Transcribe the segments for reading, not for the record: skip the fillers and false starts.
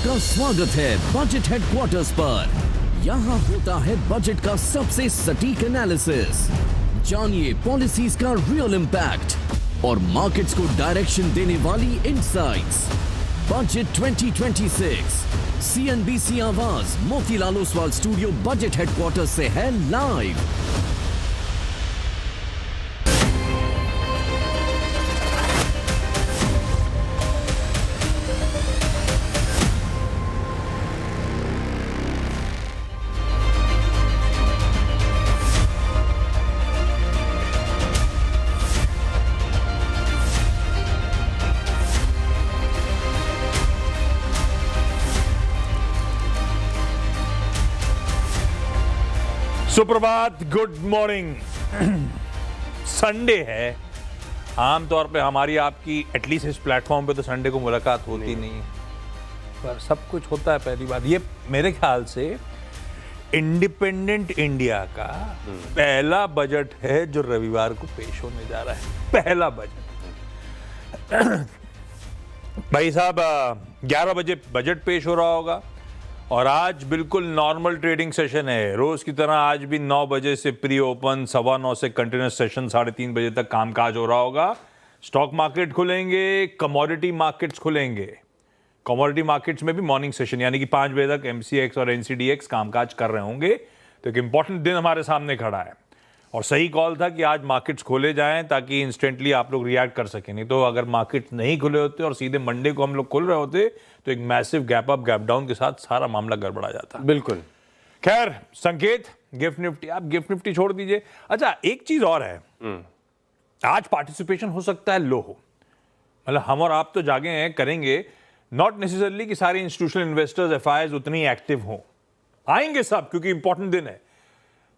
आपका स्वागत है बजट हेडक्वार्टर्स पर। यहाँ होता है बजट का सबसे सटीक एनालिसिस। जानिए पॉलिसीज का रियल इम्पैक्ट और मार्केट्स को डायरेक्शन देने वाली इनसाइट्स। बजट 2026 CNBC आवाज Motilal Oswal studio budget headquarters से है लाइव। सुप्रभात, गुड मॉर्निंग। संडे है। आमतौर पे हमारी आपकी एटलीस्ट इस प्लेटफॉर्म पे तो संडे को मुलाकात होती नहीं है, पर सब कुछ होता है। पहली बात ये मेरे ख्याल से इंडिपेंडेंट इंडिया का पहला बजट है जो रविवार को पेश होने जा रहा है। पहला बजट भाई साहब 11 बजे बजट पेश हो रहा होगा और आज बिल्कुल नॉर्मल ट्रेडिंग सेशन है। रोज की तरह आज भी 9 बजे से प्री ओपन, 9:15 से कंटिन्यूस सेशन, 3:30 बजे तक कामकाज हो रहा होगा। स्टॉक मार्केट खुलेंगे, कमोडिटी मार्केट्स खुलेंगे। कमोडिटी मार्केट्स में भी मॉर्निंग सेशन यानी कि 5 बजे तक MCX और NCDX कामकाज कर रहे होंगे। तो एक इंपॉर्टेंट दिन हमारे सामने खड़ा है और सही कॉल था कि आज मार्केट्स खोले जाएं ताकि इंस्टेंटली आप लोग रिएक्ट कर सकें। नहीं तो अगर मार्केट्स नहीं खुले होते और सीधे मंडे को हम लोग खुल रहे होते तो एक massive gap up gap down के साथ सारा मामला गड़बड़ा जाता। बिल्कुल। खैर, संकेत, गिफ्ट निफ्टी, आप गिफ्ट निफ्टी छोड़ दीजिए। अच्छा, एक चीज और है, आज पार्टिसिपेशन हो सकता है लो हो। मतलब हम और आप तो जागे हैं, करेंगे। नॉट नेसेसरली कि सारे इंस्टीट्यूशनल इन्वेस्टर्स FIs उतनी एक्टिव हों। आएंगे सब क्योंकि इंपॉर्टेंट दिन है।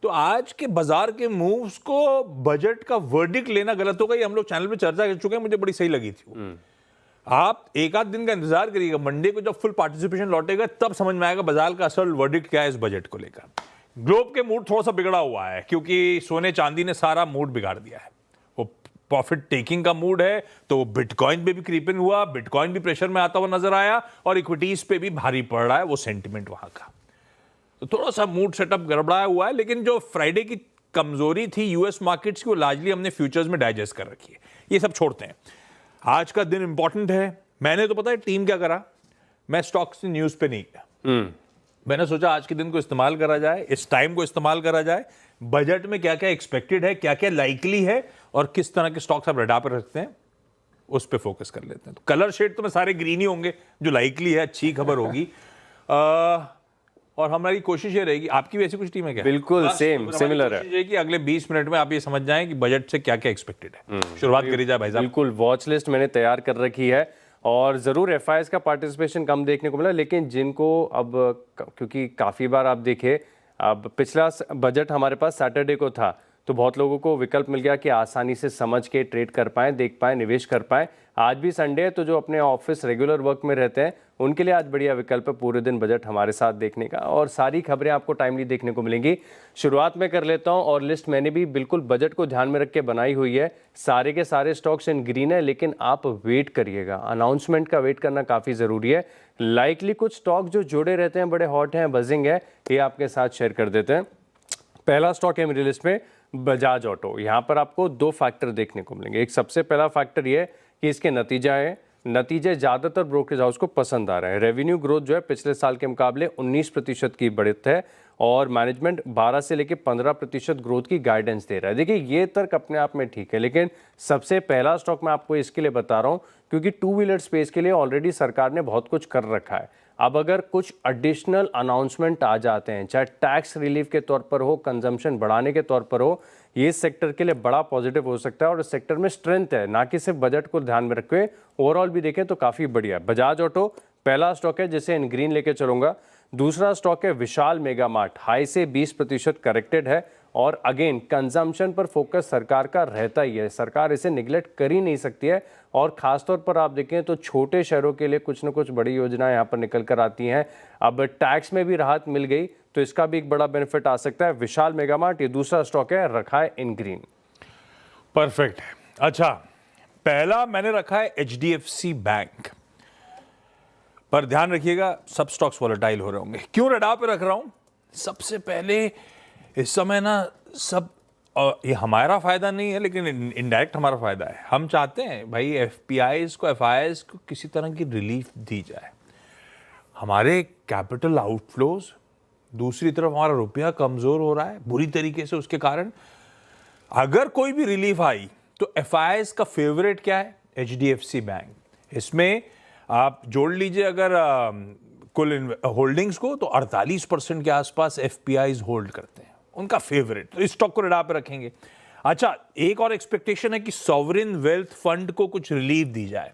तो आज के बाजार के मूव्स को बजट का वर्डिक्ट लेना गलत होगा। ये हम लोग चैनल पे चर्चा कर चुके हैं, मुझे बड़ी सही लगी थी। आप एक आध दिन का इंतजार करिएगा, मंडे को जब फुल पार्टिसिपेशन लौटेगा तब समझ में आएगा बाजार का असल वर्डिक्ट क्या है इस बजट को लेकर। ग्लोब के मूड थोड़ा सा बिगड़ा हुआ है क्योंकि सोने चांदी ने सारा मूड बिगाड़ दिया है। वो प्रॉफिट टेकिंग का मूड है तो बिटकॉइन पे भी क्रीपिंग हुआ, बिटकॉइन भी प्रेशर में आता हुआ नजर आया और इक्विटीज पे भी भारी पड़ रहा है वो सेंटिमेंट वहां का। तो थोड़ा सा मूड सेटअप गड़बड़ाया हुआ है। लेकिन जो फ्राइडे की कमजोरी थी यूएस मार्केट्स की, वो लार्जली हमने फ्यूचर्स में डाइजेस्ट कर रखी है। ये सब छोड़ते हैं, आज का दिन इंपॉर्टेंट है। मैंने तो पता है टीम क्या करा, मैं स्टॉक्स की न्यूज पे नहीं गया। मैंने सोचा आज के दिन को इस्तेमाल करा जाए, इस टाइम को इस्तेमाल करा जाए। बजट में क्या क्या एक्सपेक्टेड है, क्या क्या लाइकली है और किस तरह के स्टॉक्स आप रडार पर रखते हैं, उस पर फोकस कर लेते हैं। तो कलर शेड तो मैं सारे ग्रीन ही होंगे, जो लाइकली है, अच्छी खबर होगी। और हमारी कोशिश ये रहेगी, आपकी भी ऐसी कुछ टीम है क्या? बिल्कुल सेम, सिमिलर है कि अगले 20 मिनट में आप ये समझ जाएं कि बजट से क्या क्या एक्सपेक्टेड है। शुरुआत करी जाए भाई साहब। बिल्कुल, वॉच लिस्ट मैंने तैयार कर रखी है और जरूर FIs का पार्टिसिपेशन कम देखने को मिला, लेकिन जिनको अब क्योंकि काफी बार आप देखे, अब पिछला बजट हमारे पास सैटरडे को था तो बहुत लोगों को विकल्प मिल गया कि आसानी से समझ के ट्रेड कर पाएं, देख पाएं, निवेश कर पाएं। आज भी संडे है तो जो अपने ऑफिस रेगुलर वर्क में रहते हैं उनके लिए आज बढ़िया विकल्प है पूरे दिन बजट हमारे साथ देखने का और सारी खबरें आपको टाइमली देखने को मिलेंगी। शुरुआत में कर लेता हूं और लिस्ट मैंने भी बिल्कुल बजट को ध्यान में रख के बनाई हुई है। सारे के सारे स्टॉक्स इन ग्रीन है, लेकिन आप वेट करिएगा, अनाउंसमेंट का वेट करना काफ़ी ज़रूरी है। लाइकली कुछ स्टॉक जो जुड़े रहते हैं, बड़े हॉट हैं, बजिंग है, ये आपके साथ शेयर कर देते हैं। पहला स्टॉक है मेरी लिस्ट में बजाज ऑटो। यहाँ पर आपको 2 फैक्टर देखने को मिलेंगे। एक सबसे पहला फैक्टर ये कि इसके नतीजे ज़्यादातर ब्रोकरेज हाउस को पसंद आ रहे हैं। रेवेन्यू ग्रोथ जो है पिछले साल के मुकाबले 19% की बढ़त है और मैनेजमेंट 12 से लेकर 15% ग्रोथ की गाइडेंस दे रहा है। देखिए, ये तर्क अपने आप में ठीक है, लेकिन सबसे पहला स्टॉक मैं आपको इसके लिए बता रहा हूँ क्योंकि 2 व्हीलर स्पेस के लिए ऑलरेडी सरकार ने बहुत कुछ कर रखा है। अब अगर कुछ एडिशनल अनाउंसमेंट आ जाते हैं, चाहे टैक्स रिलीफ के तौर पर हो, कंजम्पशन बढ़ाने के तौर पर हो, ये सेक्टर के लिए बड़ा पॉजिटिव हो सकता है और इस सेक्टर में स्ट्रेंथ है, ना कि सिर्फ बजट को ध्यान में रखे, ओवरऑल भी देखें तो काफ़ी बढ़िया है। बजाज ऑटो पहला स्टॉक है जिसे इन ग्रीन लेके चलूंगा। दूसरा स्टॉक है विशाल मेगा मार्ट, हाई से 20% करेक्टेड है और अगेन कंजम्पशन पर फोकस सरकार का रहता ही है, सरकार इसे निगलेक्ट कर ही नहीं सकती है। और खासतौर पर आप देखें तो छोटे शहरों के लिए कुछ न कुछ बड़ी योजनाएं यहाँ पर निकल कर आती हैं। अब टैक्स में भी राहत मिल गई तो इसका भी एक बड़ा बेनिफिट आ सकता है। विशाल मेगा मार्ट ये दूसरा स्टॉक है, रखा है इन ग्रीन। परफेक्ट है। अच्छा, पहला मैंने रखा है HDFC बैंक। पर ध्यान रखिएगा सब स्टॉक्स वॉलेटाइल हो रहे होंगे। क्यों रडार पे रख रहा हूं? सबसे पहले इस समय ना सब ये हमारा फायदा नहीं है लेकिन इनडायरेक्ट हमारा फायदा है। हम चाहते हैं भाई एफपीआईज को एफआईआईज को किसी तरह की रिलीफ दी जाए। हमारे कैपिटल आउटफ्लोज, दूसरी तरफ हमारा रुपया कमजोर हो रहा है बुरी तरीके से, उसके कारण अगर कोई भी रिलीफ आई तो एफआईआईज का फेवरेट क्या है? HDFC bank. इसमें आप जोड़ लीजिए अगर कुल होल्डिंग्स को तो 48% के आसपास एफपीआईज होल्ड करते हैं, उनका फेवरेट। तो इस स्टॉक को रडार पे रखेंगे। अच्छा, एक और एक्सपेक्टेशन है कि सॉवरिन वेल्थ फंड को कुछ रिलीफ दी जाए।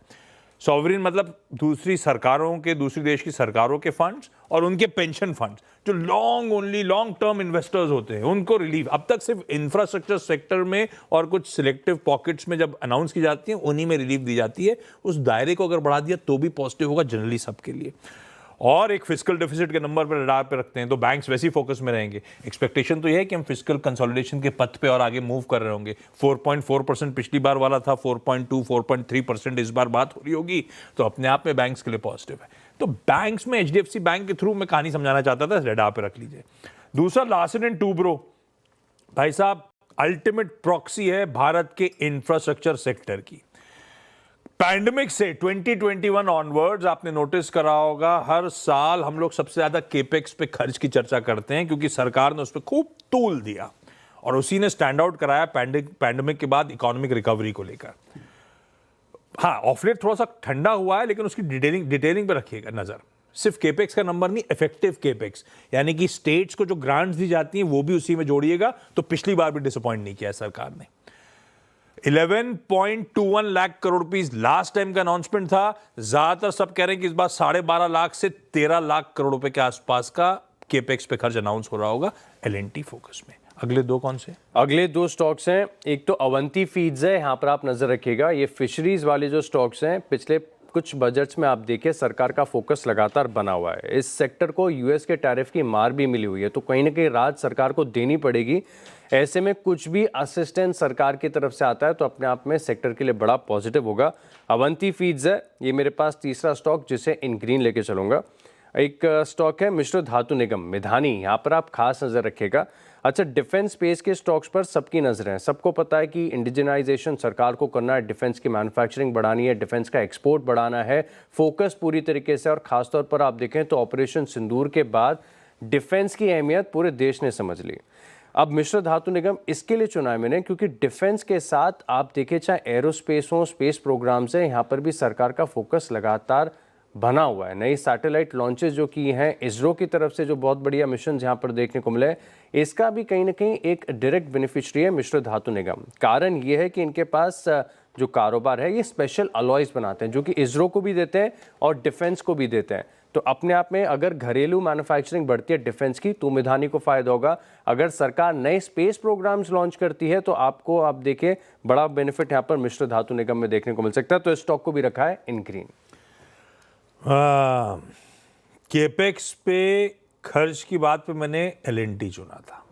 सॉवरिन मतलब दूसरी सरकारों के, दूसरी देश की सरकारों के फंड्स और उनके पेंशन फंड्स जो लॉन्ग टर्म इन्वेस्टर्स होते हैं, उनको रिलीफ। अब तक सिर्फ इंफ्रास्ट्रक्चर सेक्टर में और कुछ सिलेक्टिव पॉकेट्स में जब अनाउंस की जाती है उन्हीं में रिलीफ दी जाती है। उस दायरे को अगर बढ़ा दिया तो भी पॉजिटिव होगा जनरली सबके लिए। और एक फिस्कल डेफिसिट के नंबर पर रडार पे रखते हैं तो बैंक्स वैसे ही फोकस में रहेंगे। एक्सपेक्टेशन तो यह है कि हम फिस्कल कंसोलिडेशन के पथ पे और आगे मूव कर रहे होंगे। 4.4% पिछली बार वाला था, 4.2 4.3% इस बार बात हो रही होगी, तो अपने आप में बैंक्स के लिए पॉजिटिव है। तो बैंक्स में एचडीएफसी बैंक के थ्रू मैं कहानी समझाना चाहता था, रडार पे रख लीजिए। दूसरा लार्सन एंड टूब्रो, भाई साहब अल्टीमेट प्रॉक्सी है भारत के इंफ्रास्ट्रक्चर सेक्टर की। पैंडेमिक से 2021 ऑनवर्ड्स आपने नोटिस करा होगा, हर साल हम लोग सबसे ज्यादा केपेक्स पे खर्च की चर्चा करते हैं क्योंकि सरकार ने उस पर खूब तूल दिया और उसी ने स्टैंड आउट कराया पैंडेमिक के बाद इकोनॉमिक रिकवरी को लेकर। हाँ, ऑफ लेट थोड़ा सा ठंडा हुआ है लेकिन उसकी डिटेलिंग पे रखिएगा नजर। सिर्फ केपेक्स का नंबर नहीं, इफेक्टिव केपेक्स, यानी कि स्टेट्स को जो ग्रांट्स दी जाती हैं वो भी उसी में जोड़िएगा। तो पिछली बार भी डिसअपॉइंट नहीं किया सरकार ने। 11.21 lakh crore rupees last time का अनाउंसमेंट था। ज्यादातर सब कह रहे हैं कि इस बार 12.5 लाख से 13 लाख करोड़ रुपए के आसपास का केपेक्स पे खर्च अनाउंस हो रहा होगा एलएनटी फोकस में। अगले दो कौन से? अगले दो स्टॉक्स हैं, एक तो अवंती फीड्स है, यहाँ पर आप नजर रखिएगा। ये फिशरीज वाले जो स्टॉक्स हैं, पिछले कुछ बजट्स में आप देखिए सरकार का फोकस लगातार बना हुआ है। इस सेक्टर को यूएस के टैरिफ की मार भी मिली हुई है, तो कहीं ना कहीं राहत सरकार को देनी पड़ेगी। ऐसे में कुछ भी असिस्टेंस सरकार की तरफ से आता है तो अपने आप में सेक्टर के लिए बड़ा पॉजिटिव होगा। अवंती फीड्स है, ये मेरे पास तीसरा स्टॉक जिसे इन ग्रीन लेके चलूंगा। एक स्टॉक है मिश्र धातु निगम मिधानी, यहाँ पर आप खास नजर रखिएगा। अच्छा, डिफेंस स्पेस के स्टॉक्स पर सबकी नजर है। सबको पता है कि इंडिजिनाइजेशन सरकार को करना है, डिफेंस की मैन्युफैक्चरिंग बढ़ानी है, डिफेंस का एक्सपोर्ट बढ़ाना है, फोकस पूरी तरीके से। और खासतौर पर आप देखें तो ऑपरेशन सिंदूर के बाद डिफेंस की अहमियत पूरे देश ने समझ ली। अब मिश्र धातु निगम इसके लिए चुना है मैंने क्योंकि डिफेंस के साथ आप देखें चाहे एरोस्पेस हो, स्पेस प्रोग्राम्स है, यहाँ पर भी सरकार का फोकस लगातार बना हुआ है। नई सैटेलाइट लॉन्चेस जो की हैं इसरो की तरफ से, जो बहुत बढ़िया मिशन यहाँ पर देखने को मिले, इसका भी कहीं ना कहीं एक डायरेक्ट बेनिफिशियरी है मिश्र धातु निगम। कारण ये है कि इनके पास जो कारोबार है ये स्पेशल अलॉयज बनाते हैं जो कि इसरो को भी देते हैं और डिफेंस को भी देते हैं। तो अपने आप में अगर घरेलू मैन्युफैक्चरिंग बढ़ती है डिफेंस की तो मिधानी को फायदा होगा। अगर सरकार नए स्पेस प्रोग्राम्स लॉन्च करती है तो आपको आप देखें बड़ा बेनिफिट यहाँ पर मिश्र धातु निगम में देखने को मिल सकता है। तो इस स्टॉक को भी रखा है इन ग्रीन। केपेक्स पे खर्च की बात पे मैंने एलएनटी चुना था।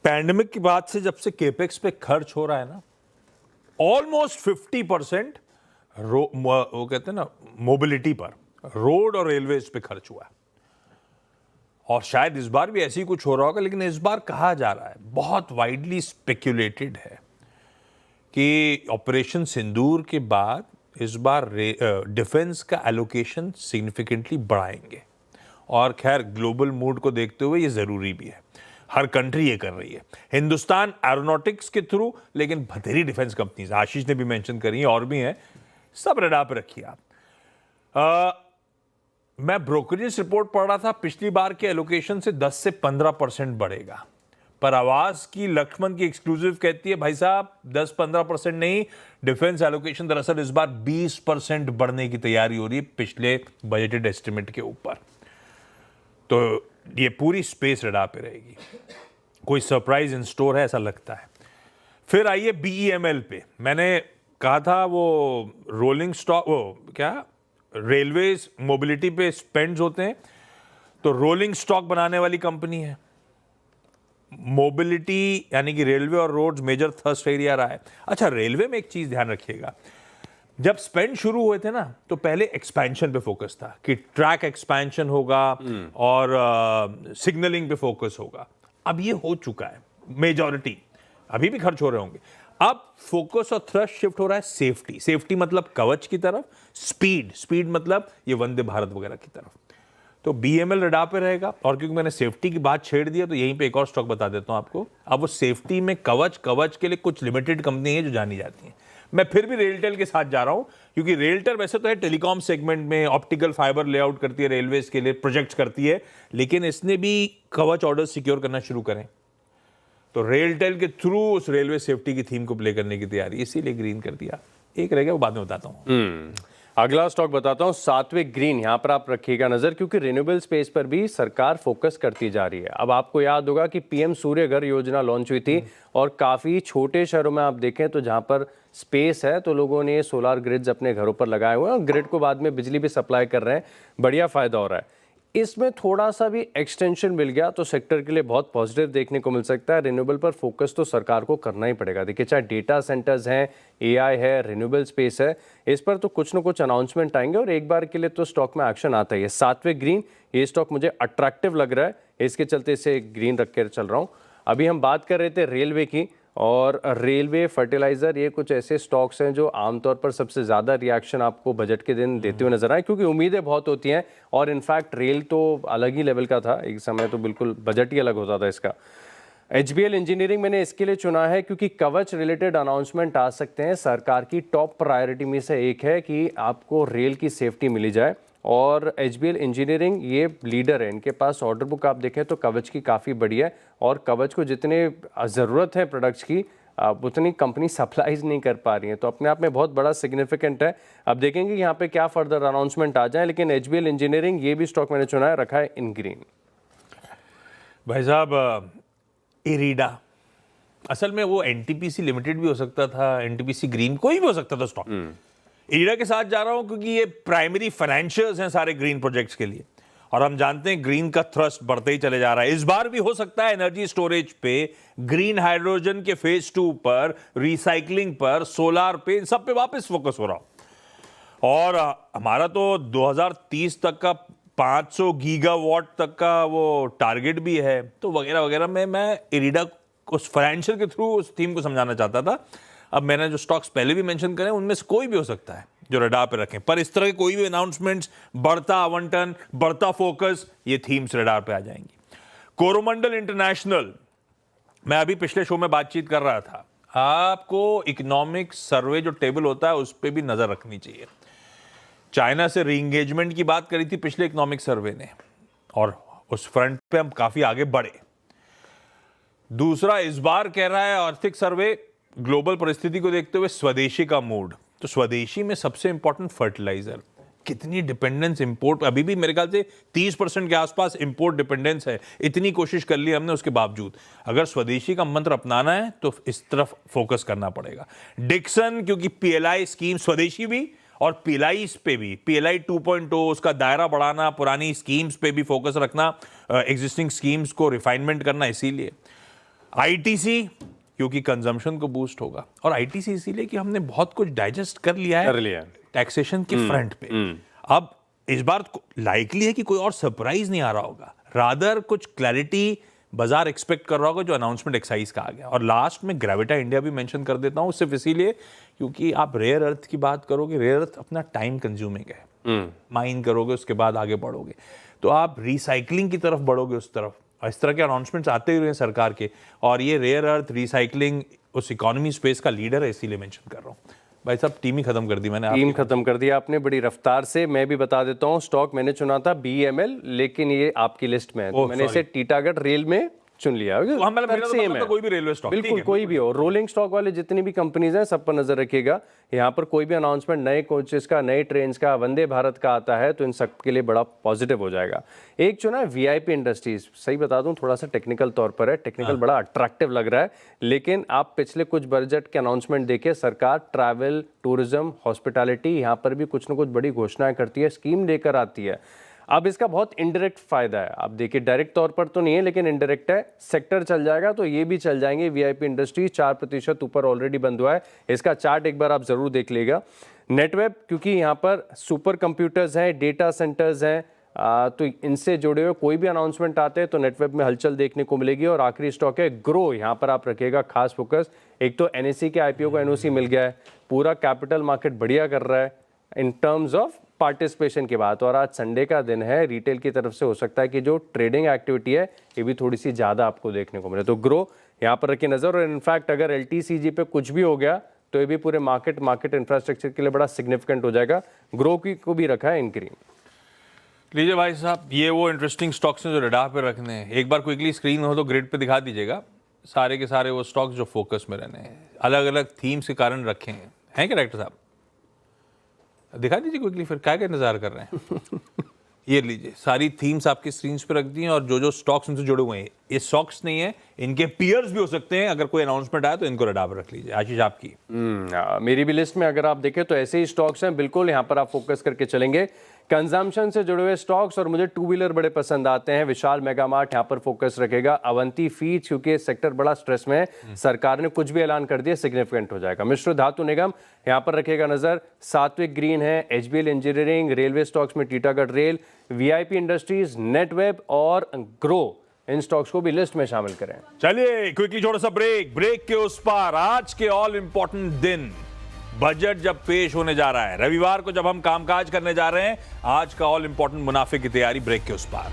पैंडेमिक की बात से जब से केपेक्स पे खर्च हो रहा है ना, ऑलमोस्ट 50% वो कहते हैं ना मोबिलिटी पर, रोड और रेलवेज पे खर्च हुआ है। और शायद इस बार भी ऐसी कुछ हो रहा होगा, लेकिन इस बार कहा जा रहा है, बहुत वाइडली स्पेक्यूलेटेड है कि ऑपरेशन सिंदूर के बाद इस बार डिफेंस का एलोकेशन सिग्निफिकेंटली बढ़ाएंगे। और खैर ग्लोबल मूड को देखते हुए ये जरूरी भी है, हर कंट्री ये कर रही है। हिंदुस्तान एरोनॉटिक्स के थ्रू, लेकिन बथेरी डिफेंस कंपनीज आशीष ने भी मेंशन करी और भी हैं, सब रडार पर रखिए आप। मैं ब्रोकरेज रिपोर्ट पढ़ रहा था, पिछली बार के एलोकेशन से 10 से 15% बढ़ेगा, पर आवाज की लक्ष्मण की एक्सक्लूसिव कहती है भाई साहब 10-15% नहीं, डिफेंस एलोकेशन दरअसल इस बार 20% बढ़ने की तैयारी हो रही है पिछले बजटेड एस्टिमेट के ऊपर। तो ये पूरी स्पेस रडार पे रहेगी, कोई सरप्राइज इन स्टोर है ऐसा लगता है। फिर आइए बीईएमएल पे। मैंने कहा था वो रोलिंग स्टॉक, वो क्या रेलवेज मोबिलिटी पे स्पेंड्स होते हैं, तो रोलिंग स्टॉक बनाने वाली कंपनी है। मोबिलिटी यानी कि रेलवे और रोड्स मेजर थर्स्ट एरिया रहा है। अच्छा, रेलवे में एक चीज ध्यान रखिएगा, जब स्पेंड शुरू हुए थे ना तो पहले एक्सपेंशन पे फोकस था कि ट्रैक एक्सपेंशन होगा और सिग्नलिंग पे फोकस होगा। अब ये हो चुका है, मेजॉरिटी अभी भी खर्च हो रहे होंगे। अब फोकस और थ्रस्ट शिफ्ट हो रहा है सेफ्टी। सेफ्टी मतलब कवच की तरफ, स्पीड मतलब ये वंदे भारत वगैरह की तरफ। तो बीएमएल रडार पे रहेगा। और क्योंकि मैंने सेफ्टी की बात छेड़ दिया तो यहीं पे एक और स्टॉक बता देता हूं आपको। अब वो सेफ्टी में कवच के लिए कुछ लिमिटेड कंपनी है जो जानी जाती हैं। मैं फिर भी रेलटेल के साथ जा रहा हूं क्योंकि रेलटेल वैसे तो है टेलीकॉम सेगमेंट में, ऑप्टिकल फाइबर लेआउट करती है, रेलवेज के लिए प्रोजेक्ट्स करती है, लेकिन इसने भी कवच ऑर्डर सिक्योर करना शुरू करें तो रेलटेल के थ्रू उस रेलवे सेफ्टी की थीम को प्ले करने की तैयारी, इसीलिए ग्रीन कर दिया। एक रह गया, वो बाद में बताता हूँ। अगला स्टॉक बताता हूं, सात्विक ग्रीन। यहां पर आप रखिएगा नजर, क्योंकि रिन्यूएबल स्पेस पर भी सरकार फोकस करती जा रही है। अब आपको याद होगा कि पीएम सूर्य घर योजना लॉन्च हुई थी और काफी छोटे शहरों में आप देखें तो जहां पर स्पेस है तो लोगों ने सोलर ग्रिड्स अपने घरों पर लगाए हुए हैं और ग्रिड को बाद में बिजली भी सप्लाई कर रहे हैं। बढ़िया फायदा हो रहा है। इसमें थोड़ा सा भी एक्सटेंशन मिल गया तो सेक्टर के लिए बहुत पॉजिटिव देखने को मिल सकता है। रिन्यूएबल पर फोकस तो सरकार को करना ही पड़ेगा। देखिए, चाहे डेटा सेंटर्स हैं, एआई है, रिन्यूएबल स्पेस है, इस पर तो कुछ ना कुछ अनाउंसमेंट आएंगे और एक बार के लिए तो स्टॉक में एक्शन आता ही है। सात्विक ग्रीन, ये स्टॉक मुझे अट्रैक्टिव लग रहा है, इसके चलते इसे ग्रीन रख कर चल रहा हूँ। अभी हम बात कर रहे थे रेलवे की, और रेलवे, फर्टिलाइजर, ये कुछ ऐसे स्टॉक्स हैं जो आमतौर पर सबसे ज़्यादा रिएक्शन आपको बजट के दिन देते हुए नजर आए, क्योंकि उम्मीदें बहुत होती हैं। और इनफैक्ट रेल तो अलग ही लेवल का था, एक समय तो बिल्कुल बजट ही अलग होता था इसका। एचबीएल इंजीनियरिंग मैंने इसके लिए चुना है क्योंकि कवच रिलेटेड अनाउंसमेंट आ सकते हैं। सरकार की टॉप प्रायोरिटी में से एक है कि आपको रेल की सेफ्टी मिली जाए, और एचबीएल इंजीनियरिंग ये लीडर है। इनके पास ऑर्डर बुक आप देखें तो कवच की काफ़ी बड़ी है, और कवच को जितने ज़रूरत है प्रोडक्ट्स की उतनी कंपनी सप्लाईज नहीं कर पा रही है, तो अपने आप में बहुत बड़ा सिग्निफिकेंट है। अब देखेंगे यहाँ पे क्या फर्दर अनाउंसमेंट आ जाए, लेकिन एचबीएल इंजीनियरिंग ये भी स्टॉक मैंने चुना है, रखा है इन ग्रीन। भाई साहब, इरीडा असल में वो एनटीपीसी लिमिटेड भी हो सकता था, एनटीपीसी ग्रीन, कोई भी हो सकता था स्टॉक। इरीडा के साथ जा रहा हूं क्योंकि ये प्राइमरी फाइनेंशियल्स हैं सारे ग्रीन प्रोजेक्ट्स के लिए, और हम जानते हैं ग्रीन का थ्रस्ट बढ़ते ही चले जा रहा है। इस बार भी हो सकता है एनर्जी स्टोरेज पे, ग्रीन हाइड्रोजन के फेज 2 पर, रिसाइकलिंग पर, सोलार पे, इन सब पे वापस फोकस हो रहा हो। और हमारा तो 2030 तक का 500 गीगावाट तक का वो टारगेट भी है, तो वगैरह वगैरह में मैं इरीडा उस फाइनेंशियल के थ्रू उस थीम को समझाना चाहता था। अब मैंने जो स्टॉक्स पहले भी मेंशन करे उनमें से कोई भी हो सकता है जो रडार पे रखें, पर इस तरह के कोई भी अनाउंसमेंट्स, बढ़ता आवंटन, बढ़ता फोकस, ये थीम्स रडार पे आ जाएंगी। कोरोमंडल इंटरनेशनल, मैं अभी पिछले शो में बातचीत कर रहा था, आपको इकोनॉमिक सर्वे जो टेबल होता है उस पर भी नजर रखनी चाहिए। चाइना से रीएंगेजमेंट की बात करी थी पिछले इकोनॉमिक सर्वे ने, और उस फ्रंट पे हम काफी आगे बढ़े। दूसरा, इस बार कह रहा है आर्थिक सर्वे, ग्लोबल परिस्थिति को देखते हुए स्वदेशी का मूड, तो स्वदेशी में सबसे इंपॉर्टेंट फर्टिलाइजर। कितनी डिपेंडेंस इंपोर्ट, अभी भी मेरे ख्याल से 30% के आसपास इंपोर्ट डिपेंडेंस है। इतनी कोशिश कर ली हमने, उसके बावजूद अगर स्वदेशी का मंत्र अपनाना है तो इस तरफ फोकस करना पड़ेगा। डिक्सन, क्योंकि पीएलआई स्कीम, स्वदेशी भी और पीएलआई पे भी, पीएलआई 2.0 उसका दायरा बढ़ाना, पुरानी स्कीम्स पे भी फोकस रखना, एग्जिस्टिंग स्कीम्स को रिफाइनमेंट करना, इसीलिए। आईटीसी, क्योंकि कंजम्पशन को बूस्ट होगा, और आईटीसी इसीलिए कि हमने बहुत कुछ डाइजेस्ट कर लिया है टैक्सेशन के फ्रंट पे। अब इस बार लाइकली है कि कोई और सरप्राइज नहीं आ रहा होगा, रादर कुछ क्लैरिटी बाजार एक्सपेक्ट कर रहा होगा, जो अनाउंसमेंट एक्साइज का आ गया। और लास्ट में ग्रेविटा इंडिया भी मेंशन कर देता हूं, सिर्फ इसीलिए क्योंकि आप रेयर अर्थ की बात करोगे, रेयर अर्थ अपना टाइम कंज्यूमिंग है, माइन करोगे उसके बाद आगे बढ़ोगे, तो आप रिसाइकलिंग की तरफ बढ़ोगे उस तरफ। इस तरह के अनाउंसमेंट्स आते हुए हैं सरकार के, और ये रेयर अर्थ, रिसाइकलिंग उस इकोनॉमी स्पेस का लीडर है, इसीलिए मेंशन कर रहा हूँ। भाई साहब, टीम ही खत्म कर दी मैंने। टीम खत्म कर दिया आपने बड़ी रफ्तार से। मैं भी बता देता हूँ, स्टॉक मैंने चुना था बीएमएल, लेकिन ये आपकी लिस्ट में है, तो मैंने इसे टीटागढ़ रेल में चुन लिया। कोई भी रेलवे स्टॉक, बिल्कुल कोई भी हो, रोलिंग स्टॉक वाले जितनी भी कंपनीज हैं सब पर नजर रखिएगा। यहाँ पर कोई भी अनाउंसमेंट नए कोचेस का, नए ट्रेन का, वंदे भारत का आता है तो इन सब के लिए बड़ा पॉजिटिव हो जाएगा। एक चुना है वीआईपी इंडस्ट्रीज। सही बता दूं, थोड़ा सा टेक्निकल तौर पर है, टेक्निकल बड़ा अट्रैक्टिव लग रहा है, लेकिन आप पिछले कुछ बजट के अनाउंसमेंट देखिए, सरकार ट्रैवल, टूरिज्म, हॉस्पिटैलिटी, यहाँ पर भी कुछ ना कुछ बड़ी घोषणाएं करती है, स्कीम लेकर आती है। अब इसका बहुत इनडायरेक्ट फायदा है, आप देखिए डायरेक्ट तौर पर तो नहीं है लेकिन इनडायरेक्ट है। सेक्टर चल जाएगा तो ये भी चल जाएंगे। वीआईपी इंडस्ट्री 4% ऊपर ऑलरेडी बंद हुआ है, इसका चार्ट एक बार आप जरूर देख लेगा। नेटवेब क्योंकि यहाँ पर सुपर कंप्यूटर्स हैं, डेटा सेंटर्स हैं, तो इनसे जुड़े हुए कोई भी अनाउंसमेंट आते हैं तो नेटवेब में हलचल देखने को मिलेगी। और आखिरी स्टॉक है ग्रो, यहाँ पर आप रखिएगा खास फोकस। एक तो एनएससी के आईपीओ का एनओसी मिल गया है, पूरा कैपिटल मार्केट बढ़िया कर रहा है इन टर्म्स ऑफ पार्टिसिपेशन की बात। और आज संडे का दिन है, रिटेल की तरफ से हो सकता है कि जो ट्रेडिंग एक्टिविटी है ये भी थोड़ी सी ज़्यादा आपको देखने को मिले। तो ग्रो यहाँ पर रखिए नज़र। और इनफैक्ट अगर एलटीसीजी पे कुछ भी हो गया तो ये भी पूरे मार्केट इंफ्रास्ट्रक्चर के लिए बड़ा सिग्निफिकेंट हो जाएगा। ग्रो की को भी रखा है इनक्रीम। लीजिए भाई साहब, ये वो इंटरेस्टिंग स्टॉक्स हैं जो रडार पे रखने हैं। एक बार क्विकली स्क्रीन हो तो ग्रिड पे दिखा दीजिएगा सारे के सारे वो स्टॉक्स जो फोकस में रहने हैं, अलग अलग थीम्स के कारण रखे हैं। हैं क्या डायरेक्टर साहब? दिखा दीजिए क्विकली, फिर क्या इंतजार कर रहे हैं? ये लीजिए सारी थीम्स आपकी स्क्रीन पे रख दी हैं और जो जो स्टॉक्स उनसे जुड़े हुए हैं। ये स्टॉक्स नहीं है, इनके पीयर्स भी हो सकते हैं। अगर कोई अनाउंसमेंट आया तो इनको रडार पर रख लीजिए। आशीष आपकी? मेरी भी लिस्ट में अगर आप देखें तो ऐसे ही स्टॉक्स हैं, बिल्कुल यहाँ पर आप फोकस करके चलेंगे। कंजम्पशन से जुड़े हुए स्टॉक्स, और मुझे टू व्हीलर बड़े पसंद आते हैं। विशाल मेगामार्ट यहाँ पर फोकस रखेगा। अवंती फीड्स, क्योंकि सेक्टर बड़ा स्ट्रेस में है, सरकार ने कुछ भी ऐलान कर दिया सिग्निफिकेंट हो जाएगा। मिश्र धातु निगम यहाँ पर रखेगा नजर। सात्विक ग्रीन है, एचबीएल इंजीनियरिंग, रेलवे स्टॉक्स में Titagarh rail, VIP industries, Netweb और ग्रो, इन स्टॉक्स को भी लिस्ट में शामिल करें। चलिए क्विकली छोटा सा ब्रेक के उस पार आज के ऑल इंपॉर्टेंट दिन, बजट जब पेश होने जा रहा है, रविवार को जब हम कामकाज करने जा रहे हैं, आज का ऑल इंपॉर्टेंट मुनाफे की तैयारी, ब्रेक के उस पार।